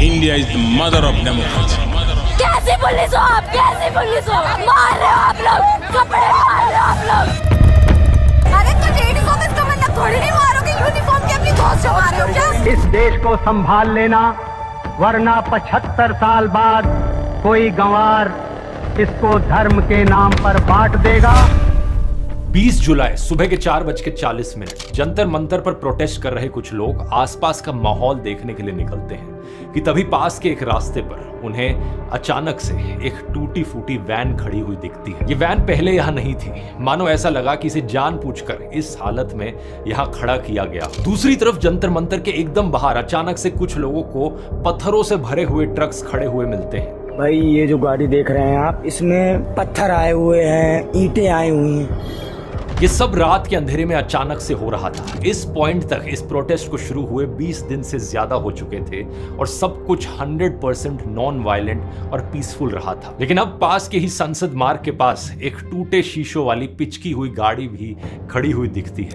India is the mother of democracy. कैसी police हो आप? कैसी पुलिस हो? मार रहे हो आप लोग, कपड़े मार रहे हो आप लोग। अरे तो लेडीज को इसका मतलब थोड़ी नहीं मारोगे, यूनिफॉर्म के अपनी दोस्त से मार रहे हो क्या? इस देश को संभाल लेना, वरना 75 साल बाद कोई गंवार इसको धर्म के नाम पर बांट देगा। 20 जुलाई सुबह के 4:40 जंतर मंतर पर प्रोटेस्ट कर रहे कुछ लोग आसपास का माहौल देखने के लिए निकलते हैं कि तभी पास के एक रास्ते पर उन्हें अचानक से एक टूटी फूटी वैन खड़ी हुई दिखती है। ये वैन पहले यहाँ नहीं थी, मानो ऐसा लगा कि इसे जानबूझकर इस हालत में यहाँ खड़ा किया गया। दूसरी तरफ जंतर मंतर के एकदम बाहर अचानक से कुछ लोगों को पत्थरों से भरे हुए ट्रक्स खड़े हुए मिलते हैं। भाई ये जो गाड़ी देख रहे हैं आप, इसमें पत्थर आए हुए हैं, ईंटें आई हुई हैं। ये सब रात के अंधेरे में अचानक से हो रहा था। इस पॉइंट तक इस प्रोटेस्ट को शुरू हुए 20 दिन से ज्यादा हो चुके थे और सब कुछ 100% नॉन वायलेंट और पीसफुल रहा था। लेकिन अब पास के ही संसद मार्ग के पास एक टूटे शीशों वाली पिचकी हुई गाड़ी भी खड़ी हुई दिखती है।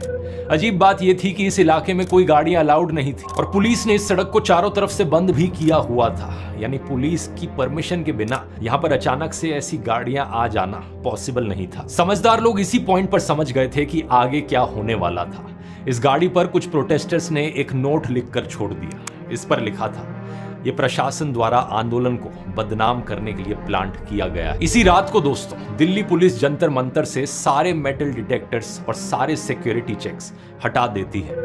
अजीब बात यह थी कि इस इलाके में कोई गाड़ियां अलाउड नहीं थी और पुलिस ने इस सड़क को चारों तरफ से बंद भी किया हुआ था। यानी पुलिस की परमिशन के बिना यहाँ पर अचानक से ऐसी गाड़ियां आ जाना पॉसिबल नहीं था। समझदार लोग इसी पॉइंट पर समझ गए थे कि आगे क्या होने वाला था। इस गाड़ी पर कुछ प्रोटेस्टर्स ने एक नोट लिखकर छोड़ दिया। इस पर लिखा था, ये प्रशासन द्वारा आंदोलन को बदनाम करने के लिए प्लांट किया गया। इसी रात को दोस्तों, दिल्ली पुलिस जंतर मंतर से सारे मेटल डिटेक्टर्स और सारे सिक्योरिटी चेक्स हटा देती है।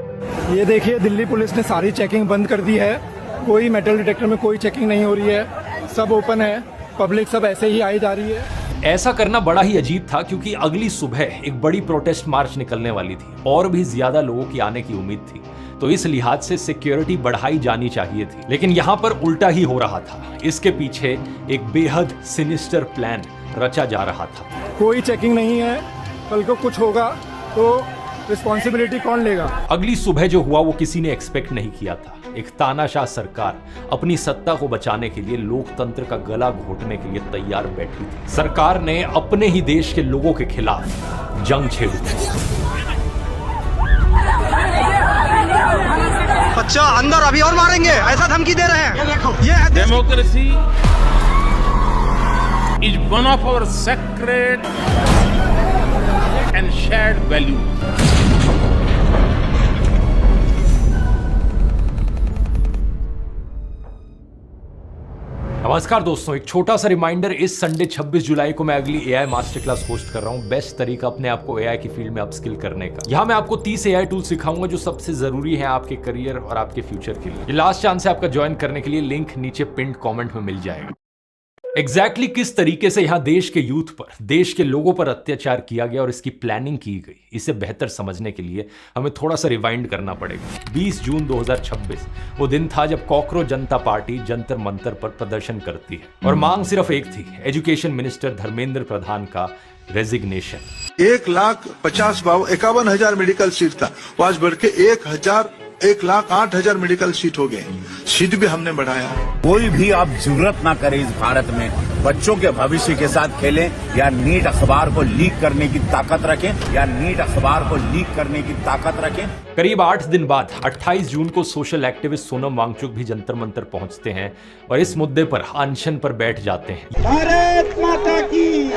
ये देखिए, दिल्ली पुलिस ने सारी चेकिंग बंद कर दी है। कोई मेटल डिटेक्टर में कोई चेकिंग नहीं हो रही है, सब ओपन है, पब्लिक सब ऐसे ही आई जा रही है। ऐसा करना बड़ा ही अजीब था क्योंकि अगली सुबह एक बड़ी प्रोटेस्ट मार्च निकलने वाली थी और भी ज्यादा लोगों की आने की उम्मीद थी, तो इस लिहाज से सिक्योरिटी बढ़ाई जानी चाहिए थी। लेकिन यहाँ पर उल्टा ही हो रहा था। इसके पीछे एक बेहद सिनिस्टर प्लान रचा जा रहा था। कोई चेकिंग नहीं है, कल को कुछ होगा तो रिस्पॉन्सिबिलिटी कौन लेगा? अगली सुबह जो हुआ वो किसी ने एक्सपेक्ट नहीं किया था। एक तानाशाह सरकार अपनी सत्ता को बचाने के लिए लोकतंत्र का गला घोटने के लिए तैयार बैठी थी। सरकार ने अपने ही देश के लोगों के खिलाफ जंग छेड़ दी। बच्चा अंदर, अभी और मारेंगे, ऐसा धमकी दे रहे हैं। ये है Democracy is one of our sacred and shared values. नमस्कार दोस्तों, एक छोटा सा रिमाइंडर, इस संडे 26 जुलाई को मैं अगली एआई मास्टर क्लास होस्ट कर रहा हूं। बेस्ट तरीका अपने आप को एआई की फील्ड में अपस्किल करने का। यहां मैं आपको 30 एआई टूल सिखाऊंगा जो सबसे जरूरी है आपके करियर और आपके फ्यूचर के लिए। ये लास्ट चांस है आपका ज्वाइन करने के लिए, लिंक नीचे पिंड कमेंट में मिल जाएगा। एग्जैक्टली किस तरीके से यहाँ देश के यूथ पर, देश के लोगों पर अत्याचार किया गया और इसकी प्लानिंग की गई, इसे बेहतर समझने के लिए हमें थोड़ा सा रिवाइंड करना पड़ेगा। 20 जून 2026 वो दिन था जब कॉकरोच जनता पार्टी जंतर मंतर पर प्रदर्शन करती है और मांग सिर्फ एक थी, एजुकेशन मिनिस्टर धर्मेंद्र प्रधान का रेजिग्नेशन। 1,51,000 मेडिकल सीट था, वो आज बढ़ के 1,08,000 मेडिकल सीट हो गए। सीट भी हमने बढ़ाया। कोई भी आप जरूरत ना करे इस भारत में बच्चों के भविष्य के साथ खेलें या नीट अखबार को लीक करने की ताकत रखें। करीब 8 दिन बाद 28 जून को सोशल एक्टिविस्ट सोनम वांगचुक भी जंतर मंतर पहुंचते हैं और इस मुद्दे पर अनशन पर बैठ जाते हैं। भारत माता की।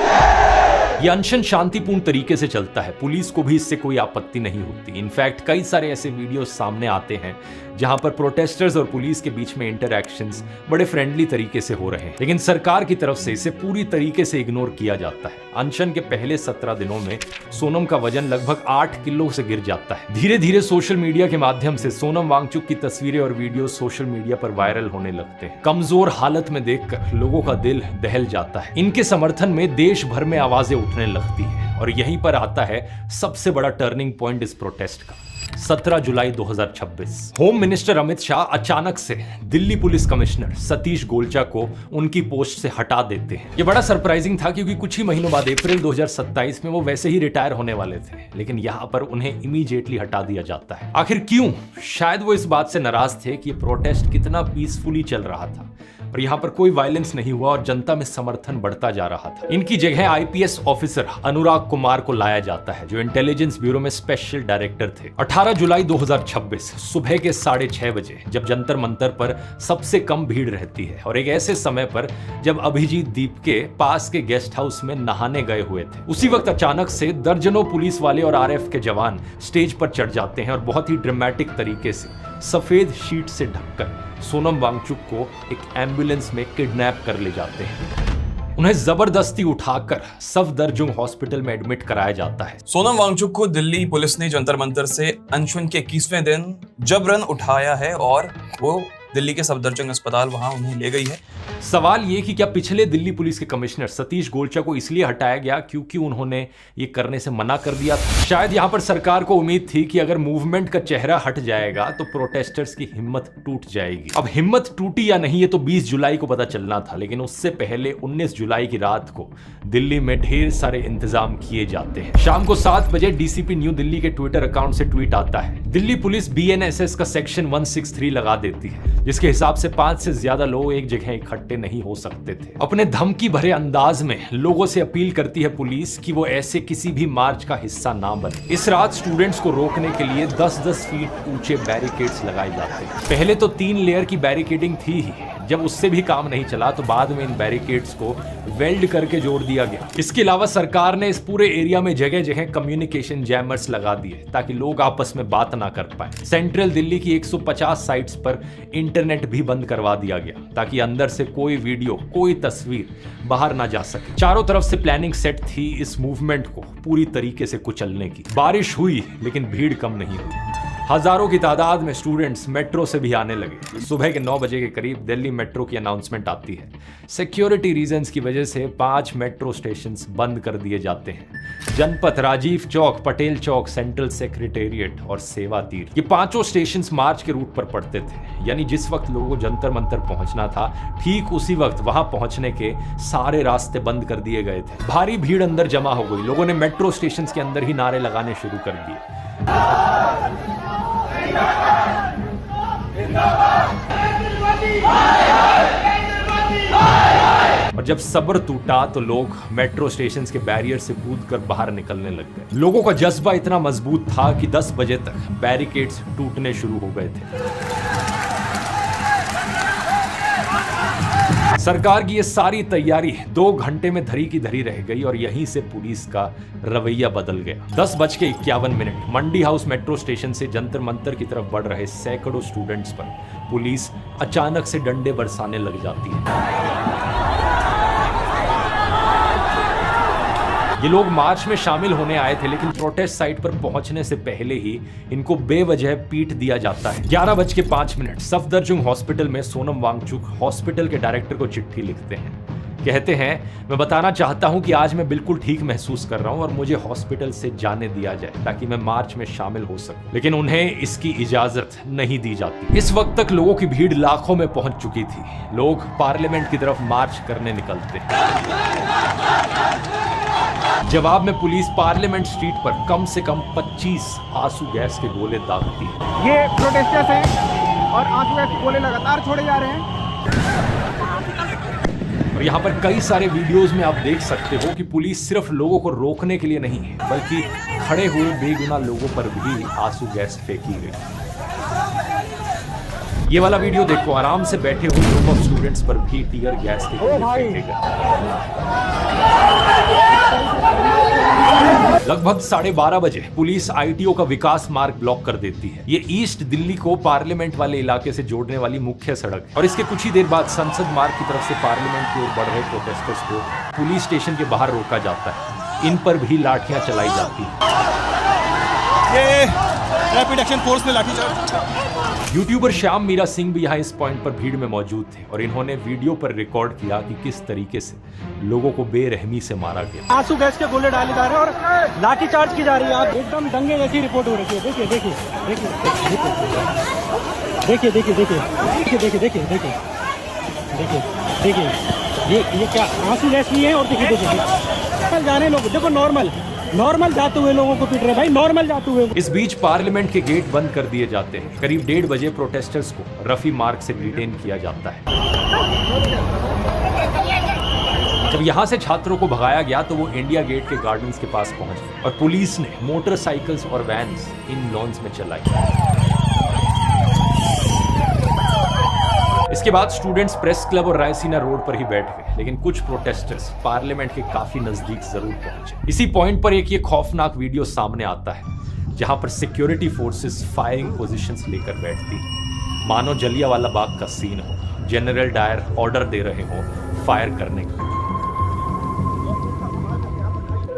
ये अनशन शांतिपूर्ण तरीके से चलता है, पुलिस को भी इससे कोई आपत्ति नहीं होती। इनफैक्ट कई सारे ऐसे वीडियो सामने आते हैं जहां पर प्रोटेस्टर्स और पुलिस के बीच में इंटरैक्शंस बड़े फ्रेंडली तरीके से हो रहे हैं, लेकिन सरकार की तरफ से इसे पूरी तरीके से इग्नोर किया जाता है। अनशन के पहले 17 दिनों में सोनम का वजन लगभग 8 किलो से गिर जाता है। धीरे धीरे सोशल मीडिया के माध्यम से सोनम वांगचुक की तस्वीरें और वीडियो सोशल मीडिया पर वायरल होने लगते हैं। कमजोर हालत में देखकर लोगों का दिल दहल जाता है। इनके समर्थन में देश भर में आवाजें उठने लगती हैं और यहीं पर आता है सबसे बड़ा टर्निंग पॉइंट इस प्रोटेस्ट का। 17 जुलाई 2026 होम मिनिस्टर अमित शाह अचानक से दिल्ली पुलिस कमिश्नर सतीश गोलचा को उनकी पोस्ट से हटा देते हैं। यह बड़ा सरप्राइजिंग था क्योंकि कुछ ही महीनों बाद अप्रैल 2027 में वो वैसे ही रिटायर होने वाले थे, लेकिन यहां पर उन्हें इमीडिएटली हटा दिया जाता है। आखिर क्यों? शायद वो इस बात से नाराज थे कि ये प्रोटेस्ट कितना पीसफुली चल रहा था और यहाँ पर कोई वायलेंस नहीं हुआ और जनता में समर्थन बढ़ता जा रहा था। इनकी जगह आईपीएस ऑफिसर अनुराग कुमार को लाया जाता है जो इंटेलिजेंस ब्यूरो में स्पेशल डायरेक्टर थे। 18 18 जुलाई 2026 सुबह के 6:30 बजे, जब जंतर मंतर पर सबसे कम भीड़ रहती है और एक ऐसे समय पर जब अभिजीत दीप के पास के गेस्ट हाउस में नहाने गए हुए थे, उसी वक्त अचानक से दर्जनों पुलिस वाले और आरएफ के जवान स्टेज पर चढ़ जाते हैं और बहुत ही ड्रामेटिक तरीके से सफेद शीट से ढककर सोनम वांगचुक को एक एम्बुलेंस में किडनैप कर ले जाते हैं। उन्हें जबरदस्ती उठाकर सफदरजंग हॉस्पिटल में एडमिट कराया जाता है। सोनम वांगचुक को दिल्ली पुलिस ने जंतर मंतर से अनशन के 21वें दिन जबरन उठाया है और वो दिल्ली के सफदरजंग अस्पताल वहां उन्हें ले गई है। सवाल ये कि क्या पिछले दिल्ली पुलिस के कमिश्नर सतीश गोलचा को इसलिए हटाया गया क्योंकि उन्होंने ये करने से मना कर दिया था? शायद यहां पर सरकार को उम्मीद थी कि अगर मूवमेंट का चेहरा हट जाएगा तो प्रोटेस्टर्स की हिम्मत टूट जाएगी। अब हिम्मत टूटी या नहीं ये तो 20 जुलाई को पता चलना था, लेकिन उससे पहले 19 जुलाई की रात को दिल्ली में ढेर सारे इंतजाम किए जाते हैं। शाम को 7 बजे डीसीपी न्यू दिल्ली के ट्विटर अकाउंट से ट्वीट आता है, दिल्ली पुलिस BNSS का सेक्शन 163 लगा देती है, जिसके हिसाब से 5 से ज्यादा लोग एक जगह इकट्ठे नहीं हो सकते थे। अपने धमकी भरे अंदाज में लोगों से अपील करती है पुलिस कि वो ऐसे किसी भी मार्च का हिस्सा ना बने। इस रात स्टूडेंट्स को रोकने के लिए 10-10 फीट ऊंचे बैरिकेड्स लगाए जाते हैं। पहले तो 3 लेयर की बैरिकेडिंग थी ही, जब उससे भी काम नहीं चला तो बाद में इन बैरिकेड्स को वेल्ड करके जोड़ दिया गया। इसके अलावा सरकार ने इस पूरे एरिया में जगह जगह कम्युनिकेशन जैमर्स लगा दिए ताकि लोग आपस में बात ना कर पाए। सेंट्रल दिल्ली की 150 साइट्स पर इंटरनेट भी बंद करवा दिया गया ताकि अंदर से कोई वीडियो, कोई तस्वीर बाहर ना जा सके। चारों तरफ से प्लानिंग सेट थी इस मूवमेंट को पूरी तरीके से कुचलने की। बारिश हुई लेकिन भीड़ कम नहीं हुई। हजारों की तादाद में स्टूडेंट्स मेट्रो से भी आने लगे। सुबह के 9 बजे के करीब दिल्ली मेट्रो की अनाउंसमेंट आती है। सिक्योरिटी रीजंस की वजह से 5 मेट्रो स्टेशंस बंद कर दिए जाते हैं। जनपथ, राजीव चौक, पटेल चौक, सेंट्रल सेक्रेटेरिएट और सेवा तीर्थ, ये 5 स्टेशंस मार्च के रूट पर पड़ते थे। यानी जिस वक्त लोगों को जंतर मंतर पहुंचना था, ठीक उसी वक्त वहां पहुंचने के सारे रास्ते बंद कर दिए गए थे। भारी भीड़ अंदर जमा हो गई। लोगों ने मेट्रो स्टेशंस के अंदर ही नारे लगाने शुरू कर दिए। और जब सब्र टूटा तो लोग मेट्रो स्टेशंस के बैरियर से कूदकर बाहर निकलने लग गए। लोगों का जज्बा इतना मजबूत था कि 10 बजे तक बैरिकेड्स टूटने शुरू हो गए थे। सरकार की ये सारी तैयारी 2 घंटे में धरी की धरी रह गई और यहीं से पुलिस का रवैया बदल गया। 10:51 मंडी हाउस मेट्रो स्टेशन से जंतर मंतर की तरफ बढ़ रहे सैकड़ों स्टूडेंट्स पर पुलिस अचानक से डंडे बरसाने लग जाती है। ये लोग मार्च में शामिल होने आए थे, लेकिन प्रोटेस्ट साइट पर पहुंचने से पहले ही इनको बेवजह पीट दिया जाता है। 11:05 सफदरजंग हॉस्पिटल में सोनम वांगचुक हॉस्पिटल के डायरेक्टर को चिट्ठी लिखते हैं। कहते हैं, मैं बताना चाहता हूं कि आज मैं बिल्कुल ठीक महसूस कर रहा हूं और मुझे हॉस्पिटल से जाने दिया जाए ताकि मैं मार्च में शामिल हो सकूं, लेकिन उन्हें इसकी इजाजत नहीं दी जाती। इस वक्त तक लोगों की भीड़ लाखों में पहुंच चुकी थी। लोग पार्लियामेंट की तरफ मार्च करने निकलते। जवाब में पुलिस पार्लियामेंट स्ट्रीट पर कम से कम 25 आंसू गैस के गोले दागती है। ये प्रोटेस्टर्स हैं और आंसू गैस के गोले लगातार छोड़े जा रहे हैं। और यहाँ पर कई सारे वीडियोस में आप देख सकते हो कि पुलिस सिर्फ लोगों को रोकने के लिए नहीं है, बल्कि खड़े हुए बेगुनाह लोगों पर भी आंसू गैस फेंकी गई। ये वाला वीडियो देखो, आराम से बैठे हुए ग्रुप ऑफ स्टूडेंट्स पर भी टीयर गैस के गोले फेंके गए। लगभग 12:30 बजे पुलिस ITO का विकास मार्ग ब्लॉक कर देती है। ये ईस्ट दिल्ली को पार्लियामेंट वाले इलाके से जोड़ने वाली मुख्य सड़क है। और इसके कुछ ही देर बाद संसद मार्ग की तरफ से पार्लियामेंट की ओर बढ़ रहे प्रोटेस्टर्स को पुलिस स्टेशन के बाहर रोका जाता है। इन पर भी लाठियां चलाई जाती हैं। ये रैपिड एक्शन फोर्स ने लाठीचार्ज। यूट्यूबर श्याम मीरा सिंह भी यहाँ इस पॉइंट पर भीड़ में मौजूद थे और इन्होंने वीडियो पर रिकॉर्ड किया कि किस तरीके से लोगों को बेरहमी से मारा गया। आंसू गैस के गोले डाले जा रहे हैं और लाठीचार्ज की जा रही है। आप एकदम दंगे जैसी रिपोर्ट हो रही है। देखिए देखिए देखिए देखिए देखिए देखिए देखिए देखिए देखिए देखिए देखिए देखिए ये क्या आंसू गैस नहीं है। और देखिए देखिए जा रहे लोग, देखो नॉर्मल जाते हुए लोगों को पीट रहे भाई, नॉर्मल जाते हुए। इस बीच पार्लियामेंट के गेट बंद कर दिए जाते हैं। करीब 1:30 बजे प्रोटेस्टर्स को रफी मार्ग से डिटेन किया जाता है। जब यहाँ से छात्रों को भगाया गया तो वो इंडिया गेट के गार्डन्स के पास पहुंच गए और पुलिस ने मोटरसाइकिल्स और वैन्स इन लॉन्स में चलाई। इसके बाद स्टूडेंट्स प्रेस क्लब और रायसीना रोड पर ही बैठ गए, लेकिन कुछ प्रोटेस्टर्स पार्लियामेंट के काफी नजदीक जरूर पहुंचे। इसी पॉइंट पर एक ये खौफनाक वीडियो सामने आता है जहां पर सिक्योरिटी फोर्सेस फायरिंग पोजीशंस लेकर बैठती हैं, मानो जलियांवाला बाग का सीन हो। जनरल डायर ऑर्डर दे रहे हो फायर करने का।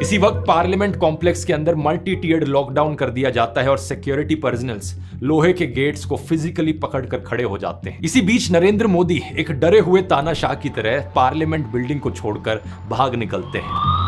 इसी वक्त पार्लियामेंट कॉम्प्लेक्स के अंदर मल्टी टियर्ड लॉकडाउन कर दिया जाता है और सिक्योरिटी पर्सनल्स लोहे के गेट्स को फिजिकली पकड़कर खड़े हो जाते हैं। इसी बीच नरेंद्र मोदी एक डरे हुए तानाशाह की तरह पार्लियामेंट बिल्डिंग को छोड़कर भाग निकलते हैं।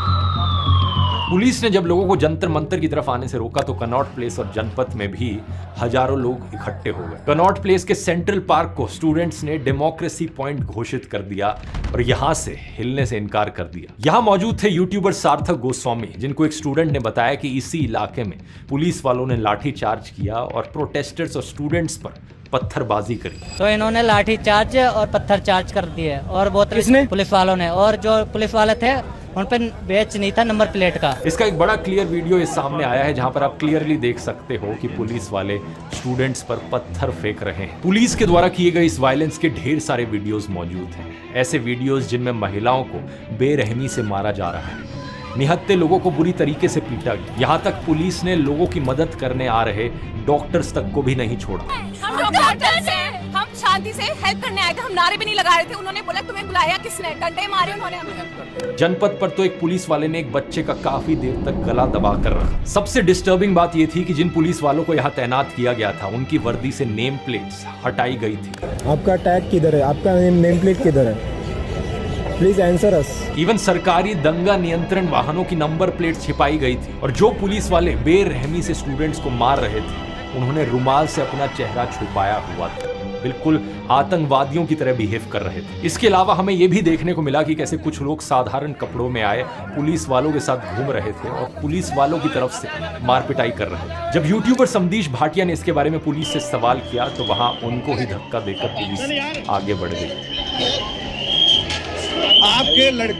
पुलिस ने जब लोगों को जंतर मंतर की तरफ आने से रोका तो कनॉट प्लेस और जनपथ में भी हजारों लोग इकट्ठे हो गए। कनॉट प्लेस के सेंट्रल पार्क को स्टूडेंट्स ने डेमोक्रेसी पॉइंट घोषित कर दिया और यहां से हिलने से इनकार कर दिया। यहां मौजूद थे यूट्यूबर सार्थक गोस्वामी, जिनको एक स्टूडेंट ने बताया कि इसी इलाके में पुलिस वालों ने लाठीचार्ज किया और प्रोटेस्टर्स और स्टूडेंट्स पर पत्थरबाजी करी। तो इन्होंने लाठीचार्ज और पत्थर चार्ज कर दिए और बहुत पुलिस वालों ने, और जो पुलिस वाले थे उन पर बैच नहीं था नंबर प्लेट का। इसका एक बड़ा क्लियर वीडियो इस सामने आया है जहां पर आप क्लियरली देख सकते हो कि पुलिस वाले स्टूडेंट्स पर पत्थर फेंक रहे हैं। पुलिस के द्वारा किए गए इस वायलेंस के ढेर सारे वीडियोस मौजूद हैं, ऐसे वीडियोस जिनमें महिलाओं को बेरहमी से मारा जा रहा है, निहत्थे लोगों को बुरी तरीके से पीटा गया। यहाँ तक पुलिस ने लोगों की मदद करने आ रहे डॉक्टर्स तक को भी नहीं छोड़ा। हम डॉक्टर्स हैं, हम शांति से हेल्प करने आए थे, हम नारे भी नहीं लगा रहे थे। उन्होंने बोला तुम्हें बुलाया किसने, डंडे मारे उन्होंने हमें। जनपद पर तो एक पुलिस वाले ने एक बच्चे का काफी देर तक गला दबा कर रखा। सबसे डिस्टर्बिंग बात यह थी कि जिन पुलिस वालों को यहाँ तैनात किया गया था उनकी वर्दी से नेम प्लेट्स हटाई गई थी। आपका टैग किधर है, आपका नेम प्लेट किधर है, प्लीज आंसर अस। इवन सरकारी दंगा नियंत्रण वाहनों की नंबर प्लेट छिपाई गई थी और जो पुलिस वाले बेरहमी से स्टूडेंट्स को मार रहे थे उन्होंने रुमाल से अपना चेहरा छुपाया हुआ था, बिल्कुल आतंकवादियों की तरह बिहेव कर रहे थे। इसके अलावा हमें यह भी देखने को मिला कि कैसे कुछ लोग साधारण कपड़ों में आए पुलिस वालों के साथ घूम रहे थे और पुलिस वालों की तरफ से मारपिटाई कर रहे थे। जब यूट्यूबर समदीश भाटिया ने इसके बारे में पुलिस से सवाल किया तो वहां उनको ही धक्का देकर पुलिस आगे बढ़ गई।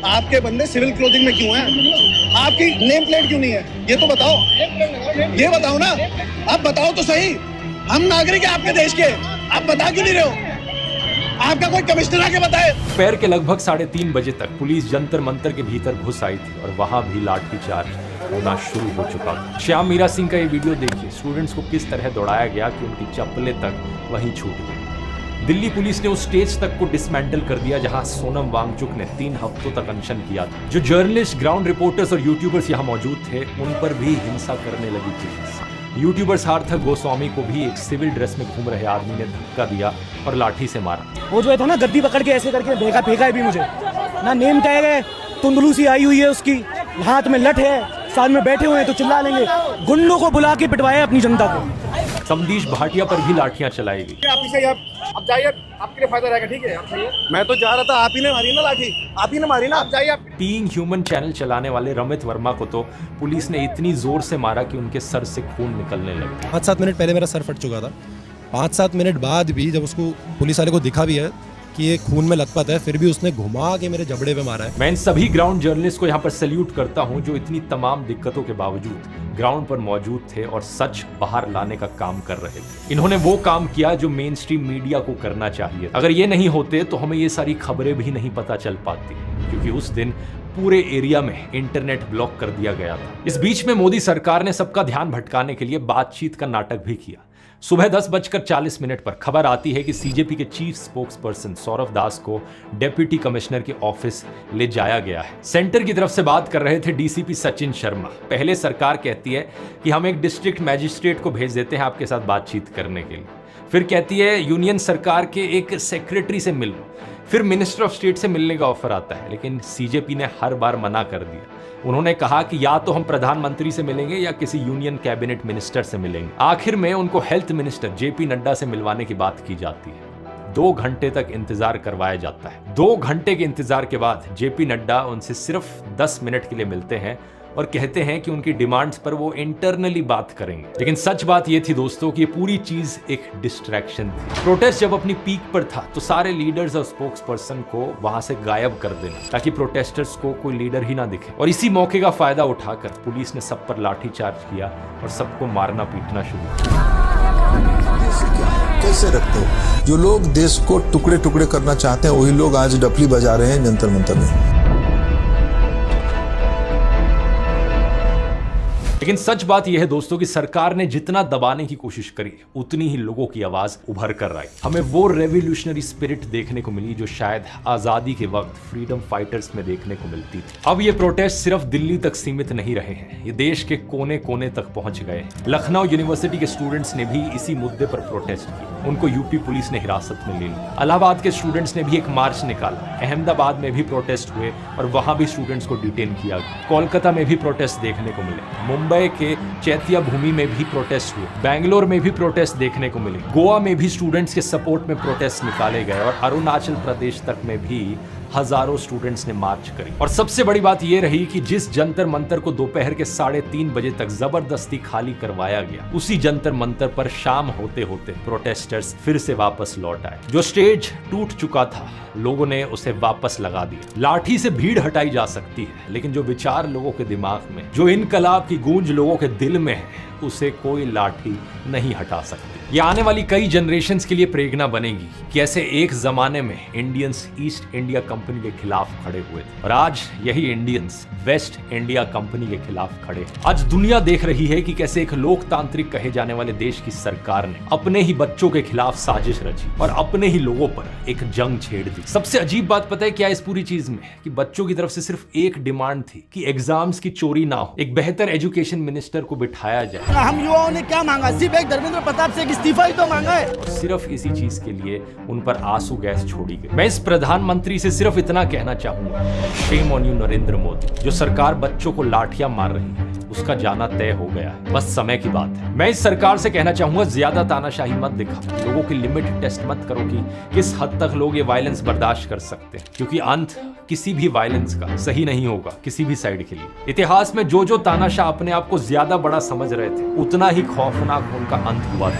आपके बंदे सिविल क्लोथिंग में क्यों हैं? आपकी नेम प्लेट क्यों नहीं है? ये तो बताओ, ये बताओ ना, आप बताओ तो सही। हम नागरिक हैं आपके देश के, आप बता क्यों नहीं रहे हो? आपका कोई कमिश्नर आके बताए। दोपहर के लगभग 3:30 बजे तक पुलिस जंतर मंतर के भीतर घुस आई थी और वहां भी लाठीचार्ज होना शुरू हो चुका था। श्याम मीरा सिंह का ये वीडियो देखिए, स्टूडेंट्स को किस तरह दौड़ाया गया कि उनकी चप्पलें तक वहीं छूट गई। दिल्ली पुलिस ने उस स्टेज तक को डिसमेंटल कर दिया जहां सोनम वांगचुक ने 3 हफ्तों तक अनशन किया था। जो जर्नलिस्ट, ग्राउंड रिपोर्टर्स और यूट्यूबर्स यहां मौजूद थे उन पर भी हिंसा करने लगी पुलिस। यूट्यूबर सार्थक गोस्वामी को भी एक सिविल ड्रेस में घूम रहे आदमी ने धक्का दिया और लाठी से मारा। वो जो था ना, गद्दी पकड़ के ऐसे करके फेंका है भी मुझे ना, नेम टैग है, तुंदलू सी आई हुई है उसकी, हाथ में लठ है, साथ में बैठे हुए हैं तो चिल्ला लेंगे। गुंडों को बुला के पिटवाया अपनी जनता को। समदीश भाटिया पर भी लाठियां चलाई गई। आप जाइए, आपके लिए फायदा रहेगा, ठीक है? आप जाइए। मैं तो जा रहा था, आप ही ने मारी ना लाठी, आप ही ने मारी ना, आप जाइए। आप बीइंग ह्यूमन चैनल चलाने वाले रमित वर्मा को तो पुलिस ने इतनी जोर से मारा कि उनके सर से खून निकलने लगा। 5-7 मिनट पहले मेरा सर फट चुका था। 5-7 मिनट बाद भी जब उसको पुलिस वाले को दिखा भी है कि ये खून में लथपथ है, फिर भी उसने घुमा के मेरे जबड़े पे मारा है। मैं इन सभी ग्राउंड जर्नलिस्ट को यहाँ पर सैल्यूट करता हूँ जो इतनी तमाम दिक्कतों के बावजूद ग्राउंड पर मौजूद थे और सच बाहर लाने का काम कर रहे थे। इन्होंने वो काम किया जो मेन स्ट्रीम मीडिया को करना चाहिए। अगर ये नहीं होते तो हमें ये सारी खबरें भी नहीं पता चल पाती, क्योंकि उस दिन पूरे एरिया में इंटरनेट ब्लॉक कर दिया गया था। इस बीच में मोदी सरकार ने सबका ध्यान भटकाने के लिए बातचीत का नाटक भी किया। सुबह 10:40 पर खबर आती है कि सीजेपी के चीफ स्पोक्स पर्सन सौरभ दास को डेप्यूटी कमिश्नर के ऑफिस ले जाया गया है। सेंटर की तरफ से बात कर रहे थे डीसीपी सचिन शर्मा। पहले सरकार कहती है कि हम एक डिस्ट्रिक्ट मैजिस्ट्रेट को भेज देते हैं आपके साथ बातचीत करने के लिए, फिर कहती है यूनियन सरकार के एक सेक्रेटरी से मिल लो, फिर मिनिस्टर ऑफ स्टेट से मिलने का ऑफर आता है, लेकिन सीजेपी ने हर बार मना कर दिया। उन्होंने कहा कि या तो हम प्रधानमंत्री से मिलेंगे या किसी यूनियन कैबिनेट मिनिस्टर से मिलेंगे। आखिर में उनको हेल्थ मिनिस्टर जेपी नड्डा से मिलवाने की बात की जाती है। 2 घंटे तक इंतजार करवाया जाता है। 2 घंटे के इंतजार के बाद जेपी नड्डा उनसे सिर्फ 10 मिनट के लिए मिलते हैं और कहते हैं कि उनकी डिमांड्स पर वो इंटरनली बात करेंगे। लेकिन सच बात ये थी दोस्तों कि ये पूरी चीज एक डिस्ट्रैक्शन थी। प्रोटेस्ट जब अपनी पीक पर था तो सारे लीडर्स और स्पोक्स पर्सन को वहां से गायब कर देना ताकि प्रोटेस्टर्स को कोई लीडर ही ना दिखे। और इसी मौके का फायदा उठाकर पुलिस ने सब पर लाठीचार्ज किया और सबको मारना पीटना शुरू किया। कैसे रखते हो? जो लोग देश को टुकड़े टुकड़े करना चाहते हैं वही लोग आज डफली बजा रहे हैं जंतर मंतर में। लेकिन सच बात यह है दोस्तों कि सरकार ने जितना दबाने की कोशिश करी उतनी ही लोगों की आवाज उभर कर आई। हमें वो रेवोल्यूशनरी स्पिरिट देखने को मिली जो शायद आजादी के वक्त फ्रीडम फाइटर्स में देखने को मिलती थी। अब ये प्रोटेस्ट सिर्फ दिल्ली तक सीमित नहीं रहे हैं, ये देश के कोने कोने तक पहुंच गए हैं। लखनऊ यूनिवर्सिटी के स्टूडेंट्स ने भी इसी मुद्दे पर प्रोटेस्ट किया, उनको यूपी पुलिस ने हिरासत में ले लिया। इलाहाबाद के स्टूडेंट्स ने भी एक मार्च निकाला, अहमदाबाद में भी प्रोटेस्ट हुए और वहां भी स्टूडेंट्स को डिटेन किया गया। कोलकाता में भी प्रोटेस्ट देखने को मिले, मुंबई के चैत्या भूमि में भी प्रोटेस्ट हुए, बेंगलोर में भी प्रोटेस्ट देखने को मिले, गोवा में भी स्टूडेंट्स के सपोर्ट में प्रोटेस्ट निकाले गए और अरुणाचल प्रदेश तक में भी हजारों स्टूडेंट्स ने मार्च करी। और सबसे बड़ी बात यह रही कि जिस जंतर मंतर को दोपहर के 3:30 बजे तक जबरदस्ती खाली करवाया गया, उसी जंतर मंतर पर शाम होते होते प्रोटेस्टर्स फिर से वापस लौट आए। जो स्टेज टूट चुका था लोगों ने उसे वापस लगा दिया। लाठी से भीड़ हटाई जा सकती है, लेकिन जो विचार लोगों के दिमाग में, जो इनकलाब की गूंज लोगों के दिल में है, उसे कोई लाठी नहीं हटा सकती। ये आने वाली कई जनरेशंस के लिए प्रेरणा बनेगी। कैसे एक जमाने में इंडियंस ईस्ट इंडिया कंपनी के खिलाफ खड़े हुए थे और आज यही इंडियंस वेस्ट इंडिया कंपनी के खिलाफ खड़े हैं। आज दुनिया देख रही है कि कैसे एक लोकतांत्रिक कहे जाने वाले देश की सरकार ने अपने ही बच्चों के खिलाफ साजिश रची और अपने ही लोगों पर एक जंग छेड़ दी। सबसे अजीब बात पता है क्या इस पूरी चीज में, कि बच्चों की तरफ से सिर्फ एक डिमांड थी कि एग्जाम्स की चोरी ना हो, एक बेहतर एजुकेशन मिनिस्टर को बिठाया जाए। हम युवाओं ने क्या मांगा? सिर्फ एक धर्मेंद्र प्रताप से इस्तीफा ही तो मांगा है। और सिर्फ इसी चीज के लिए उन पर आंसू गैस छोड़ी गई। मैं इस प्रधानमंत्री से सिर्फ इतना कहना चाहूंगा, shame on you Narendra Modi. जो सरकार बच्चों को लाठियां मार रही है उसका जाना तय हो गया है, बस समय की बात है। मैं इस सरकार से कहना चाहूंगा, ज्यादा तानाशाही मत दिखाओ, लोगों की लिमिट टेस्ट मत करो कि किस हद तक लोग ये वायलेंस बर्दाश्त कर सकते हैं, क्योंकि अंत किसी भी वायलेंस का सही नहीं होगा किसी भी साइड के लिए। इतिहास में जो जो तानाशाह अपने आप को ज्यादा बड़ा समझ रहे थे, उतना ही खौफनाक उनका अंत हुआ था।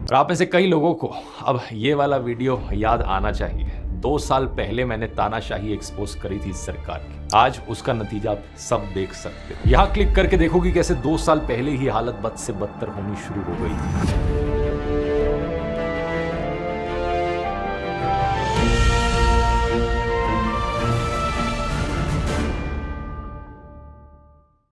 और आप में से कई लोगों को अब ये वाला वीडियो याद आना चाहिए। 2 साल पहले मैंने तानाशाही एक्सपोज करी थी इस सरकार की, आज उसका नतीजा आप सब देख सकते हैं। यहाँ क्लिक करके देखो कि कैसे 2 साल पहले ही हालत बद से बदतर होनी शुरू हो गई थी।